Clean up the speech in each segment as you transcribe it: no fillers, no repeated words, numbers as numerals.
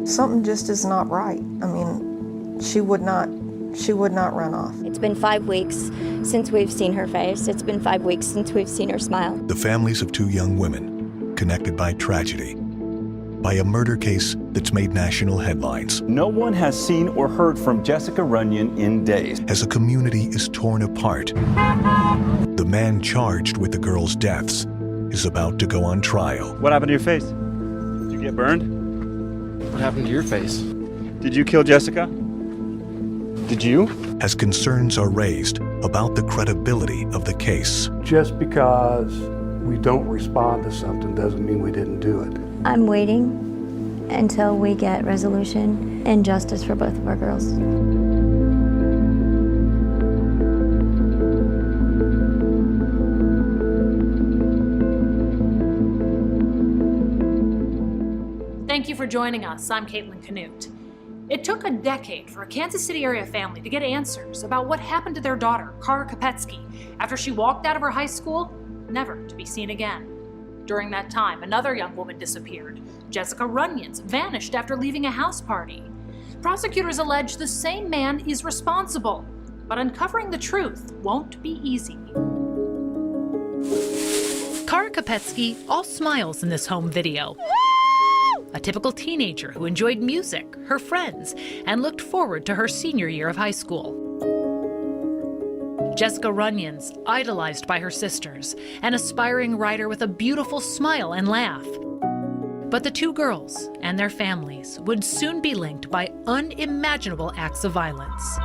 Something just is not right. I mean, she would not run off. It's been 5 weeks since we've seen her face. It's been 5 weeks since we've seen her smile. The families of two young women connected by tragedy, by a murder case that's made national headlines. No one has seen or heard from Jessica Runyon in days. As a community is torn apart, the man charged with the girls' deaths is about to go on trial. What happened to your face? Did you get burned? What happened to your face? Did you kill Jessica? Did you? As concerns are raised about the credibility of the case. Just because we don't respond to something doesn't mean we didn't do it. I'm waiting until we get resolution and justice for both of our girls. Thank you for joining us. I'm Caitlin Canute. It took a decade for a Kansas City area family to get answers about what happened to their daughter, Kara Kopetsky, after she walked out of her high school, never to be seen again. During that time, another young woman disappeared. Jessica Runyons vanished after leaving a house party. Prosecutors allege the same man is responsible, but uncovering the truth won't be easy. Kara Kopetsky all smiles in this home video. A typical teenager who enjoyed music, her friends, and looked forward to her senior year of high school. Jessica Runyons, idolized by her sisters, an aspiring writer with a beautiful smile and laugh. But the two girls and their families would soon be linked by unimaginable acts of violence.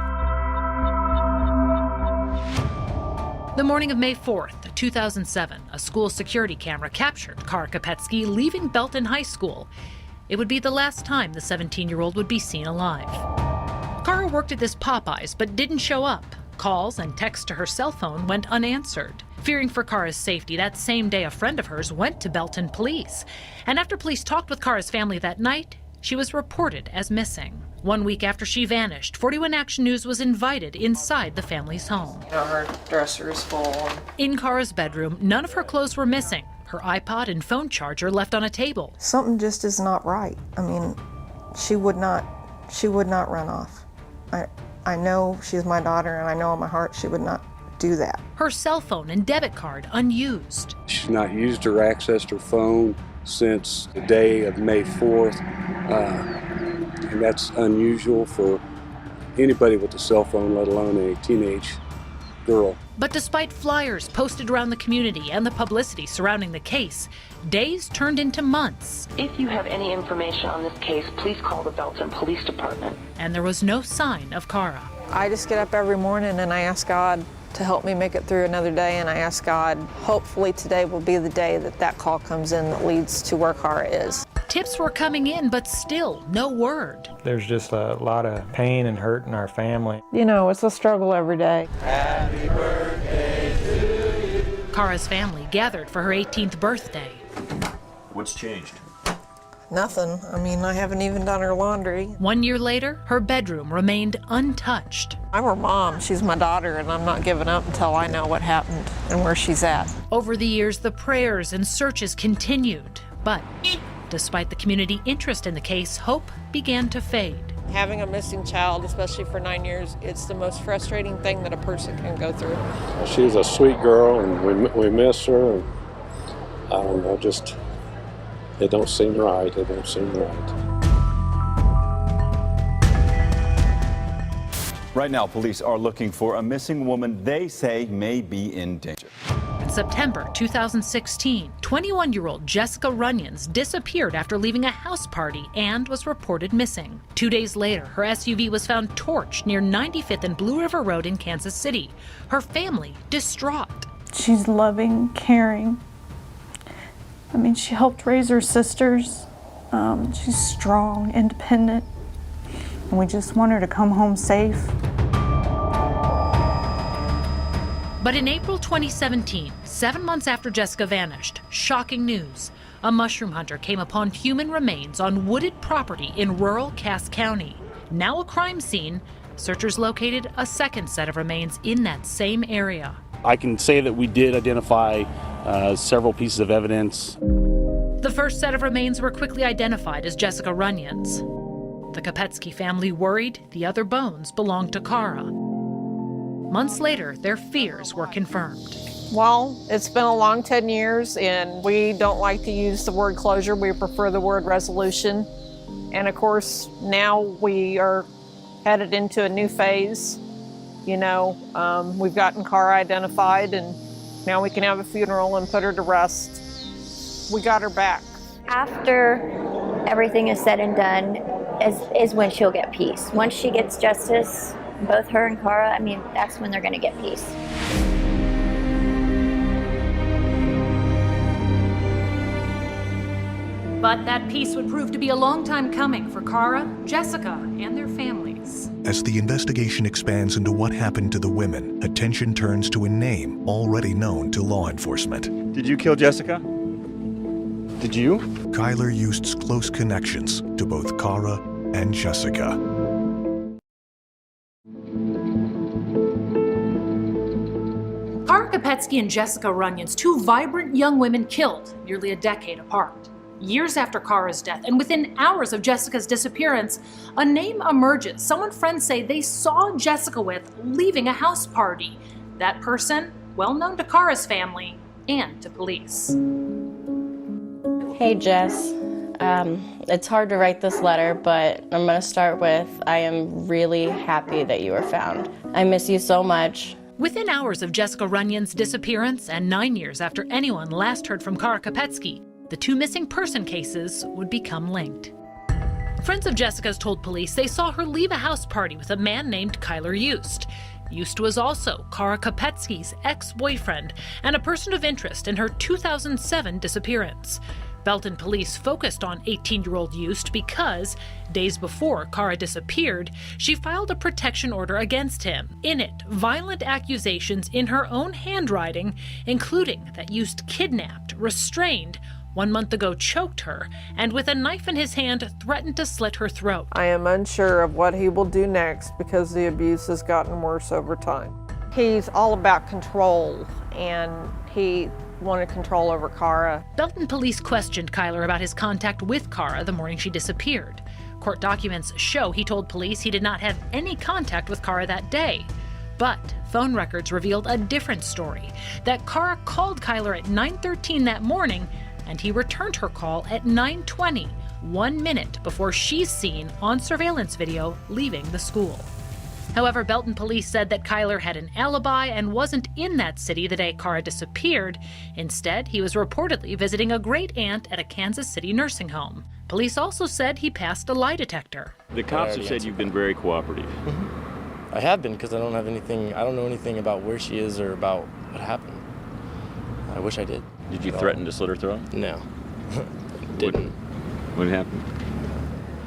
The morning of May 4th, 2007, a school security camera captured Kara Kopetsky leaving Belton High School. It would be the last time the 17-year-old would be seen alive. Kara worked at this Popeyes but didn't show up. Calls and texts to her cell phone went unanswered. Fearing for Kara's safety, that same day a friend of hers went to Belton Police. And after police talked with Kara's family that night, she was reported as missing. 1 week after she vanished, 41 Action News was invited inside the family's home. Her dresser is full. In Kara's bedroom, none of her clothes were missing. Her iPod and phone charger left on a table. Something just is not right. I mean, she would not run off. I know she's my daughter, and I know in my heart she would not do that. Her cell phone and debit card unused. She's not used or accessed her phone since the day of May 4th, and that's unusual for anybody with a cell phone, let alone a teenage girl. But despite flyers posted around the community and the publicity surrounding the case, days turned into months. If you have any information on this case, please call the Belton Police Department. And there was no sign of Kara. I just get up every morning and I ask God to help me make it through another day, and I ask God, hopefully today will be the day that call comes in that leads to where Kara is. Tips were coming in, but still no word. There's just a lot of pain and hurt in our family. You know, it's a struggle every day. Happy birthday to you. Kara's family gathered for her 18th birthday. What's changed? Nothing. I mean, I haven't even done her laundry. 1 year later, her bedroom remained untouched. I'm her mom. She's my daughter, and I'm not giving up until I know what happened and where she's at. Over the years, the prayers and searches continued, but despite the community interest in the case, hope began to fade. Having a missing child, especially for 9 years, it's the most frustrating thing that a person can go through. She was a sweet girl, and we miss her, and I don't know, just, it don't seem right. It don't seem right. Right now, police are looking for a missing woman they say may be in danger. In September 2016, 21-year-old Jessica Runyons disappeared after leaving a house party and was reported missing. 2 days later, her SUV was found torched near 95th and Blue River Road in Kansas City. Her family distraught. She's loving, caring. I mean, she helped raise her sisters. She's strong, independent, and we just want her to come home safe. But in April 2017, 7 months after Jessica vanished, shocking news. A mushroom hunter came upon human remains on wooded property in rural Cass County. Now a crime scene, searchers located a second set of remains in that same area. I can say that we did identify several pieces of evidence. The first set of remains were quickly identified as Jessica Runyon's. The Kopetsky family worried the other bones belonged to Kara. Months later, their fears were confirmed. Well, it's been a long 10 years, and we don't like to use the word closure. We prefer the word resolution. And of course, now we are headed into a new phase. You know, we've gotten Kara identified, and now we can have a funeral and put her to rest. We got her back. After everything is said and done is when she'll get peace. Once she gets justice, both her and Kara, I mean, that's when they're going to get peace. But that peace would prove to be a long time coming for Kara, Jessica, and their families. As the investigation expands into what happened to the women, attention turns to a name already known to law enforcement. Did you kill Jessica? Did you? Kylr Yust's close connections to both Kara and Jessica. Kara Kopetsky and Jessica Runyon's two vibrant young women killed nearly a decade apart. Years after Kara's death, and within hours of Jessica's disappearance, a name emerges, someone friends say they saw Jessica with leaving a house party. That person, well known to Kara's family and to police. Hey Jess, it's hard to write this letter, but I'm going to start with, I am really happy that you were found. I miss you so much. Within hours of Jessica Runyon's disappearance and 9 years after anyone last heard from Kara Kopetsky, the two missing person cases would become linked. Friends of Jessica's told police they saw her leave a house party with a man named Kylr Yust. Yust was also Kara Kopetsky's ex-boyfriend and a person of interest in her 2007 disappearance. Belton police focused on 18-year-old Yust because, days before Kara disappeared, she filed a protection order against him. In it, violent accusations in her own handwriting, including that Yust kidnapped, restrained, 1 month ago choked her, and with a knife in his hand threatened to slit her throat. I am unsure of what he will do next because the abuse has gotten worse over time. He's all about control, and he wanted control over Kara. Belton police questioned Kylr about his contact with Kara the morning she disappeared. Court documents show he told police he did not have any contact with Kara that day. But phone records revealed a different story, that Kara called Kylr at 9:13 that morning, and he returned her call at 9:20, 1 minute before she's seen on surveillance video leaving the school. However, Belton police said that Kylr had an alibi and wasn't in that city the day Kara disappeared. Instead, he was reportedly visiting a great aunt at a Kansas City nursing home. Police also said he passed a lie detector. The cops have said you've been very cooperative. I have been, because I don't know anything about where she is or about what happened. I wish I did. Did you threaten to slit her throat? No. Didn't. What happened?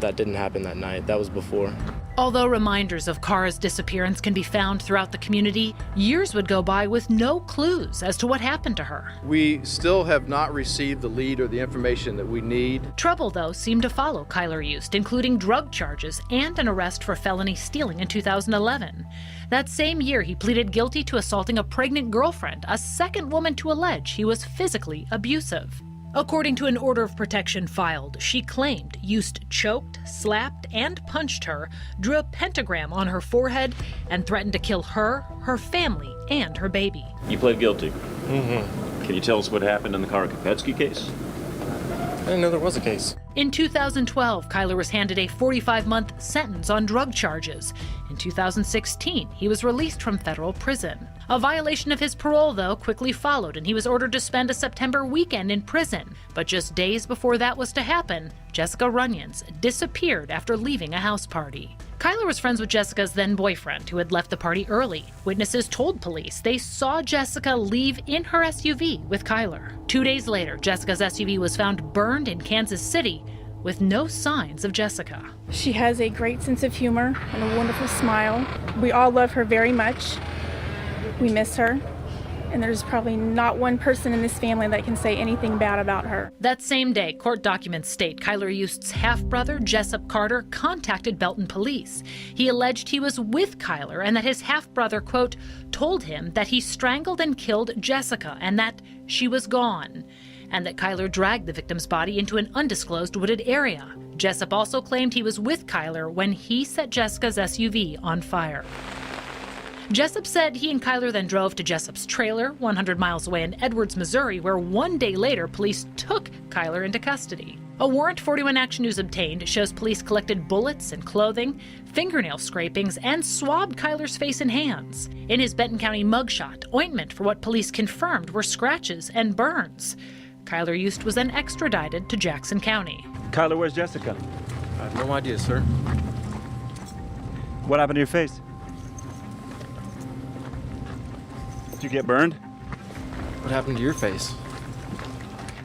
That didn't happen that night. That was before. Although reminders of Kara's disappearance can be found throughout the community, years would go by with no clues as to what happened to her. We still have not received the lead or the information that we need. Trouble, though, seemed to follow Kylr Yust, including drug charges and an arrest for felony stealing in 2011. That same year, he pleaded guilty to assaulting a pregnant girlfriend, a second woman to allege he was physically abusive. According to an order of protection filed, she claimed Yust choked, slapped, and punched her, drew a pentagram on her forehead, and threatened to kill her, her family, and her baby. You pled guilty. Can you tell us what happened in the Kara Kopetsky case? I didn't know there was a case. In 2012, Kylr was handed a 45-month sentence on drug charges. In 2016, he was released from federal prison. A violation of his parole, though, quickly followed, and he was ordered to spend a September weekend in prison. But just days before that was to happen, Jessica Runyon's disappeared after leaving a house party. Kylr was friends with Jessica's then-boyfriend, who had left the party early. Witnesses told police they saw Jessica leave in her SUV with Kylr. 2 days later, Jessica's SUV was found burned in Kansas City with no signs of Jessica. She has a great sense of humor and a wonderful smile. We all love her very much. We miss her. And there's probably not one person in this family that can say anything bad about her. That same day, court documents state Kylr Yust's half-brother, Jessup Carter, contacted Belton police. He alleged he was with Kylr and that his half-brother, quote, told him that he strangled and killed Jessica and that she was gone. and that Kylr dragged the victim's body into an undisclosed wooded area. Jessup also claimed he was with Kylr when he set Jessica's SUV on fire. Jessup said he and Kylr then drove to Jessup's trailer 100 miles away in Edwards, Missouri, where 1 day later police took Kylr into custody. A warrant 41 Action News obtained shows police collected bullets and clothing, fingernail scrapings, and swabbed Kylr's face and hands. In his Benton County mugshot, ointment for what police confirmed were scratches and burns. Kylr Yust was then extradited to Jackson County. Kylr, where's Jessica? I have no idea, sir. What happened to your face? Did you get burned? What happened to your face?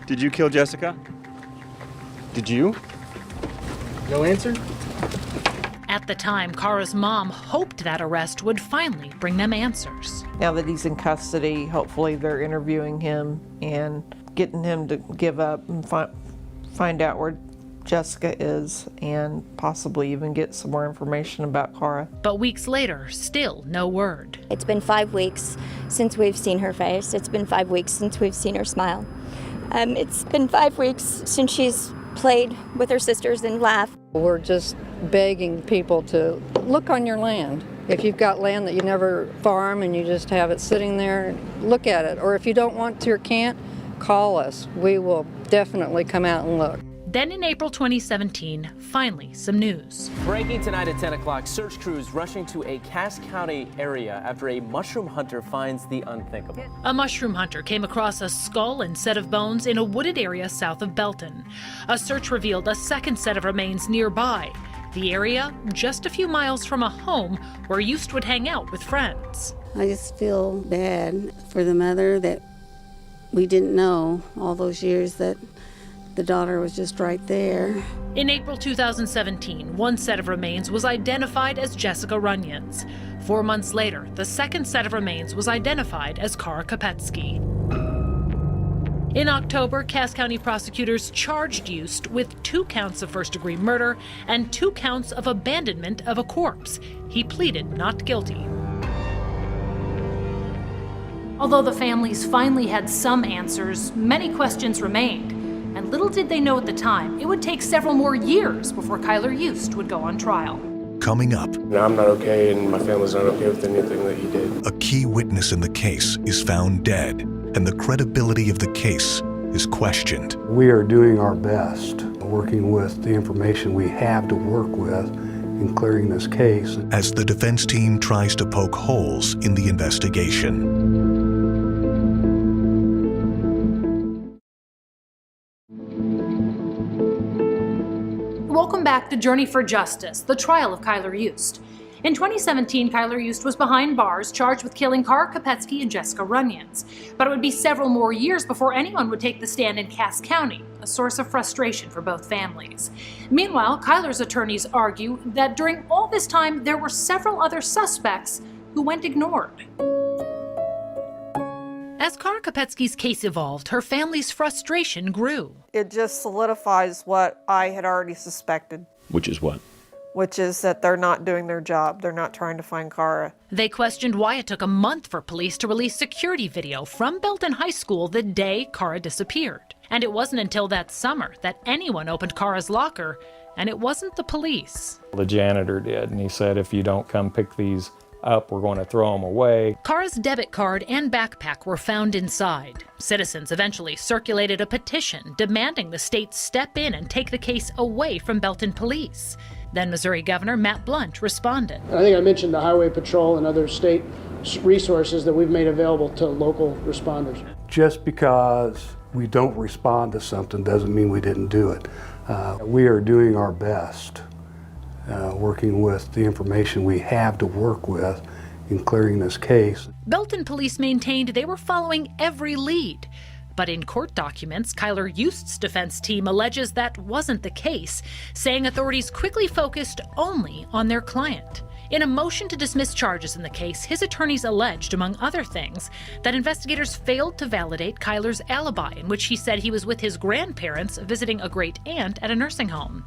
Did you kill Jessica? Did you? No answer? At the time, Kara's mom hoped that arrest would finally bring them answers. Now that he's in custody, hopefully they're interviewing him and getting him to give up and find out where Jessica is and possibly even get some more information about Kara. But weeks later, still no word. It's been 5 weeks since we've seen her face. It's been 5 weeks since we've seen her smile. It's been 5 weeks since she's played with her sisters and laughed. We're just begging people to look on your land. If you've got land that you never farm and you just have it sitting there, look at it. Or if you don't want to or can't, call us. We will definitely come out and look. Then in April 2017, finally some news. Breaking tonight at 10 o'clock, search crews rushing to a Cass County area after a mushroom hunter finds the unthinkable. A mushroom hunter came across a skull and set of bones in a wooded area south of Belton. A search revealed a second set of remains nearby. The area just a few miles from a home where Yust would hang out with friends. I just feel bad for the mother that we didn't know all those years that the daughter was just right there. In April 2017, one set of remains was identified as Jessica Runyon's. 4 months later, the second set of remains was identified as Kara Kopetsky. In October, Cass County prosecutors charged Yust with 2 counts of first-degree murder and 2 counts of abandonment of a corpse. He pleaded not guilty. Although the families finally had some answers, many questions remained. And little did they know at the time, it would take several more years before Kylr Yust would go on trial. Coming up, I'm not okay and my family's not okay with anything that he did. A key witness in the case is found dead, and the credibility of the case is questioned. We are doing our best, working with the information we have to work with in clearing this case. As the defense team tries to poke holes in the investigation. Welcome back to Journey for Justice, the trial of Kylr Yust. In 2017, Kylr Yust was behind bars charged with killing Kara Kopetsky and Jessica Runyons. But it would be several more years before anyone would take the stand in Cass County, a source of frustration for both families. Meanwhile, Kylr's attorneys argue that during all this time, there were several other suspects who went ignored. As Kara Kopetsky's case evolved, her family's frustration grew. It just solidifies what I had already suspected. Which is what? Which is that they're not doing their job. They're not trying to find Kara. They questioned why it took a month for police to release security video from Belton High School the day Kara disappeared. And it wasn't until that summer that anyone opened Kara's locker, and it wasn't the police. The janitor did, and he said, if you don't come pick these up, we're going to throw them away. Kara's debit card and backpack were found inside. Citizens eventually circulated a petition demanding the state step in and take the case away from Belton police. Then Missouri Governor Matt Blunt responded. I think I mentioned the Highway Patrol and other state resources that we've made available to local responders. Just because we don't respond to something doesn't mean we didn't do it. We are doing our best, working with the information we have to work with in clearing this case. Belton police maintained they were following every lead. But in court documents, Kylr Yust's defense team alleges that wasn't the case, saying authorities quickly focused only on their client. In a motion to dismiss charges in the case, his attorneys alleged, among other things, that investigators failed to validate Kylr's alibi, in which he said he was with his grandparents visiting a great aunt at a nursing home.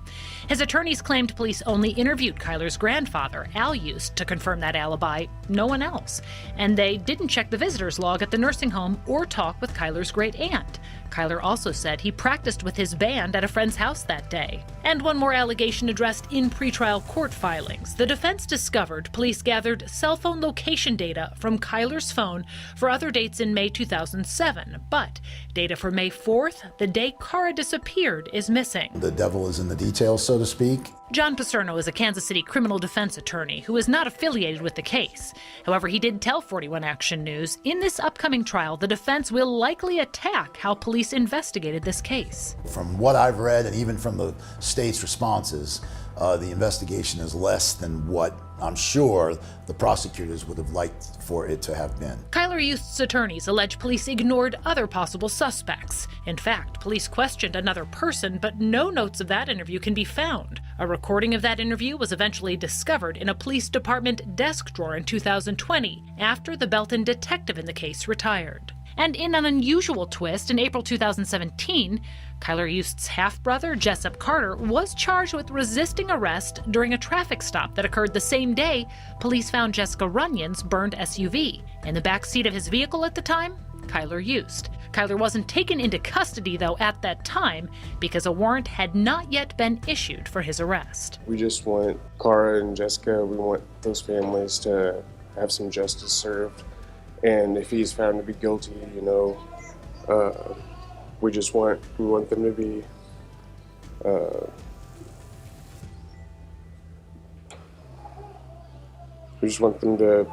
His attorneys claimed police only interviewed Kylr's grandfather, Al Yust, to confirm that alibi, no one else. And they didn't check the visitor's log at the nursing home or talk with Kylr's great aunt. Kylr also said he practiced with his band at a friend's house that day. And one more allegation addressed in pretrial court filings. The defense discovered police gathered cell phone location data from Kylr's phone for other dates in May 2007, but data for May 4th, the day Kara disappeared, is missing. The devil is in the details, so to speak. John Paserno is a Kansas City criminal defense attorney who is not affiliated with the case. However, he did tell 41 Action News, in this upcoming trial, the defense will likely attack how police investigated this case. From what I've read, and even from the state's responses, the investigation is less than what I'm sure the prosecutors would have liked for it to have been. Kylr Yust's attorneys allege police ignored other possible suspects. In fact, police questioned another person, but no notes of that interview can be found. A recording of that interview was eventually discovered in a police department desk drawer in 2020, after the Belton detective in the case retired. And in an unusual twist, in April 2017, Kylr Yust's half-brother, Jessup Carter, was charged with resisting arrest during a traffic stop that occurred the same day police found Jessica Runyon's burned SUV. In the back seat of his vehicle at the time, Kylr Yust. Kylr wasn't taken into custody, though, at that time because a warrant had not yet been issued for his arrest. We just want Kara and Jessica, we want those families to have some justice served. And if he's found to be guilty, we want them to be, we just want them to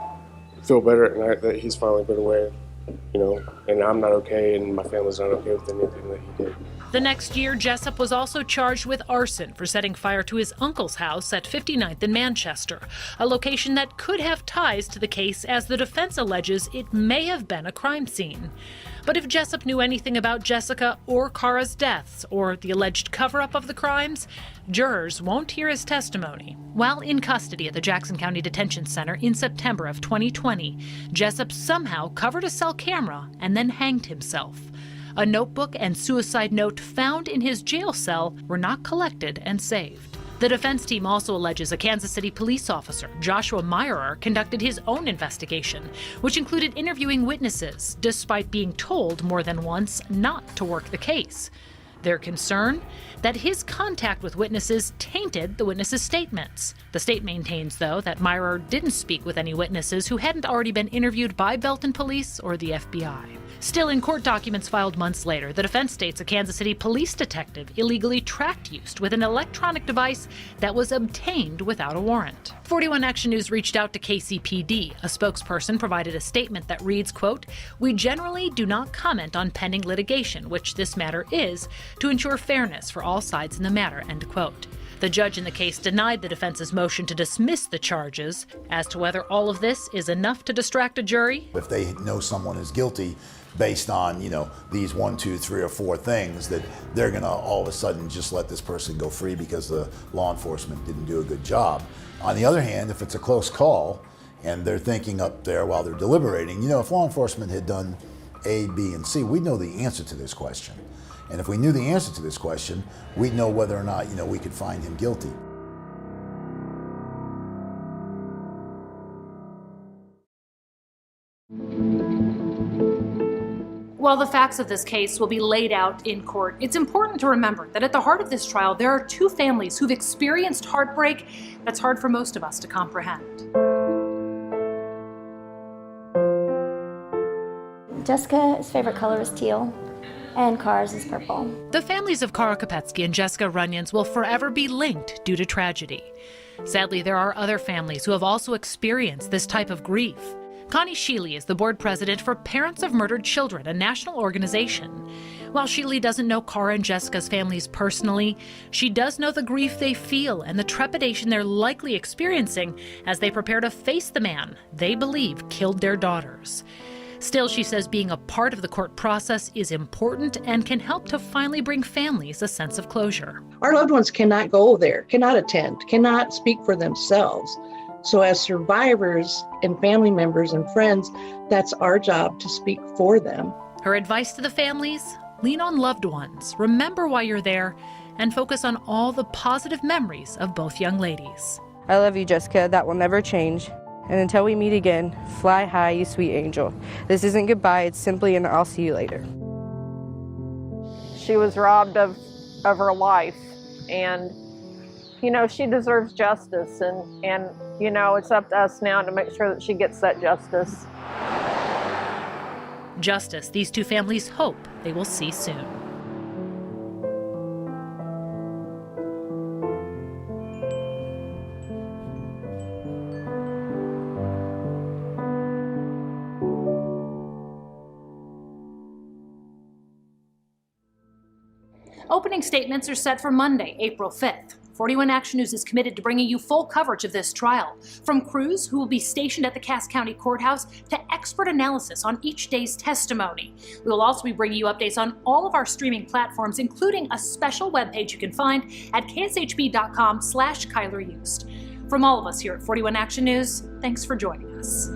feel better at night that he's finally been away, and I'm not okay and my family's not okay with anything that he did. The next year, Jessup was also charged with arson for setting fire to his uncle's house at 59th in Manchester, a location that could have ties to the case, as the defense alleges it may have been a crime scene. But if Jessup knew anything about Jessica or Kara's deaths or the alleged cover-up of the crimes, jurors won't hear his testimony. While in custody at the Jackson County Detention Center in September of 2020, Jessup somehow covered a cell camera and then hanged himself. A notebook and suicide note found in his jail cell were not collected and saved. The defense team also alleges a Kansas City police officer, Joshua Myerer, conducted his own investigation, which included interviewing witnesses, despite being told more than once not to work the case. Their concern? That his contact with witnesses tainted the witnesses' statements. The state maintains, though, that Myerer didn't speak with any witnesses who hadn't already been interviewed by Belton police or the FBI. Still, in court documents filed months later, the defense states a Kansas City police detective illegally tracked Yust with an electronic device that was obtained without a warrant. 41 Action News reached out to KCPD. A spokesperson provided a statement that reads, quote, "We generally do not comment on pending litigation, which this matter is, to ensure fairness for all sides in the matter," end quote. The judge in the case denied the defense's motion to dismiss the charges. As to whether all of this is enough to distract a jury, if they know someone is guilty based on, these 1, 2, 3, or 4 things, that they're gonna all of a sudden just let this person go free because the law enforcement didn't do a good job. On the other hand, if it's a close call and they're thinking up there while they're deliberating, if law enforcement had done A, B, and C, we'd know the answer to this question. And if we knew the answer to this question, we'd know whether or not, we could find him guilty. while the facts of this case will be laid out in court, it's important to remember that at the heart of this trial, there are two families who've experienced heartbreak that's hard for most of us to comprehend. Jessica's favorite color is teal, and Kara's is purple. The families of Kara Kopetsky and Jessica Runyons will forever be linked due to tragedy. Sadly, there are other families who have also experienced this type of grief. Connie Sheely is the board president for Parents of Murdered Children, a national organization. While Sheely doesn't know Kara and Jessica's families personally, she does know the grief they feel and the trepidation they're likely experiencing as they prepare to face the man they believe killed their daughters. Still, she says being a part of the court process is important and can help to finally bring families a sense of closure. Our loved ones cannot go there, cannot attend, cannot speak for themselves. So as survivors and family members and friends, that's our job to speak for them. Her advice to the families: lean on loved ones, remember why you're there, and focus on all the positive memories of both young ladies. I love you, Jessica. That will never change. And until we meet again, fly high, you sweet angel. This isn't goodbye, it's simply an I'll see you later. she was robbed of her life. And, you know, she deserves justice. And, you know, it's up to us now to make sure that she gets that justice. Justice these two families hope they will see soon. Opening statements are set for Monday, April 5th. 41 Action News is committed to bringing you full coverage of this trial, from crews who will be stationed at the Cass County Courthouse to expert analysis on each day's testimony. We will also be bringing you updates on all of our streaming platforms, including a special webpage you can find at kshb.com/KylrYust. From all of us here at 41 Action News, thanks for joining us.